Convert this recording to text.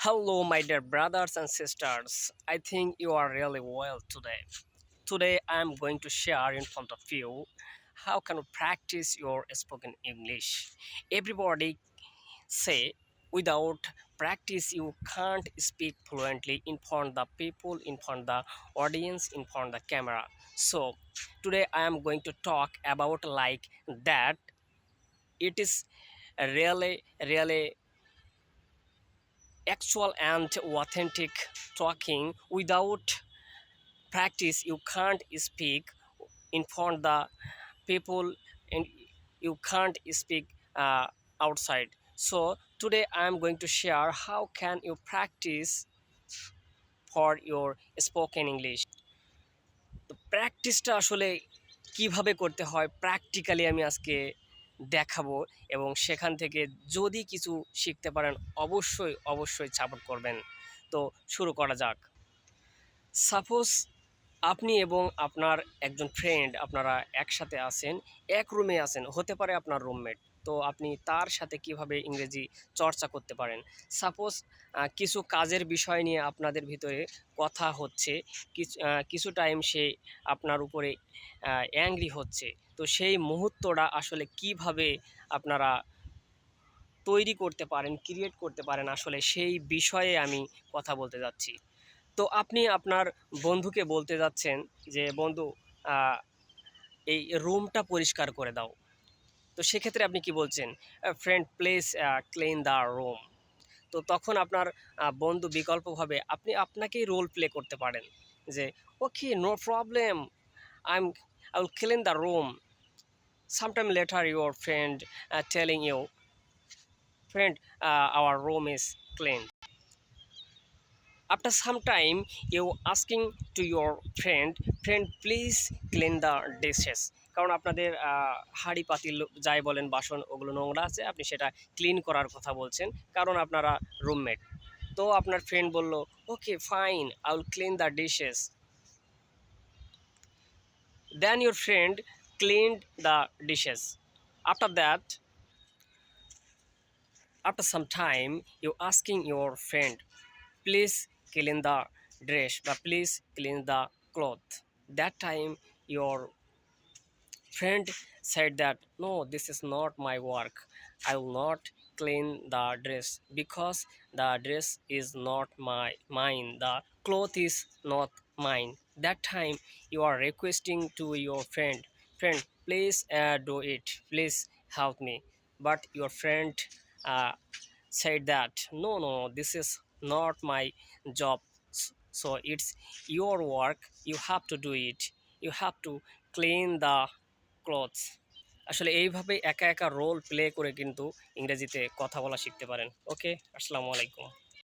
Hello, my dear brothers and sisters. I think you are really well today. Today, I am going to share in front of you how can you practice your spoken English. Everybody say without practice you can't speak fluently in front of the people, in front of the audience, in front of the camera. So today I am going to talk about like that. It is really actual and authentic talking. Without practice you can't speak in front of the people, and you can't speak outside. So today I am going to share how can you practice for your spoken English. তো প্র্যাকটিসটা আসলে কিভাবে করতে হয় practically আমি আজকে দেখাবো, এবং সেখান থেকে যদি কিছু শিখতে পারেন অবশ্যই সাপোর্ট করবেন। তো শুরু করা যাক। সাপোজ আপনি এবং আপনার একজন ফ্রেন্ড, আপনারা একসাথে আছেন, এক রুমে আছেন, হতে পারে আপনার রুমমেট। তো আপনি তার সাথে কিভাবে ইংরেজি চর্চা করতে পারেন। সাপোজ কিছু কাজের বিষয় নিয়ে আপনাদের ভিতরে কথা হচ্ছে, কিছু টাইম সে আপনার উপরে অ্যাংরি হচ্ছে। তো সেই মুহূর্তটা আসলে কিভাবে আপনারা তৈরি করতে পারেন, ক্রিয়েট করতে পারেন, আসলে সেই বিষয়ে আমি কথা বলতে যাচ্ছি। তো আপনি আপনার বন্ধুকে বলতে যাচ্ছেন যে, বন্ধু আহ, এই রুমটা পরিষ্কার করে দাও। তো সেক্ষেত্রে আপনি কি বলছেন? Friend please clean the room. তো তখন আপনার বন্ধু বিকল্পভাবে আপনাকেই রোল প্লে করতে পারেন যে, okay, no problem, I will clean the room. Sometime later your friend telling you, friend, our room is clean. After some time, you asking to your friend, please clean the dishes. কারণ আপনাদের হাঁড়ি পাতিল যাই বলেন, বাসন, ওগুলো নোংরা আছে, আপনি সেটা ক্লিন করার কথা বলছেন, কারণ আপনারা রুমমেট। তো আপনার ফ্রেন্ড বলল, okay fine, I will clean the dishes. Then your friend cleaned the dishes. After that, after some time, you asking your friend, please clean the dress, but please clean the cloth. That time your friend said that, no, this is not my work, I will not clean the dress because the dress is not mine, the cloth is not mine. That time you are requesting to your friend, please do it, please help me. But your friend uh, said that, no, this is not my job, so it's your work, you have to do it, you have to clean the clothes. আসলে এইভাবে একা একা role play করে কিন্তু ইংরেজিতে কথা বলা শিখতে পারেন। ওকে, আসসালামু আলাইকুম।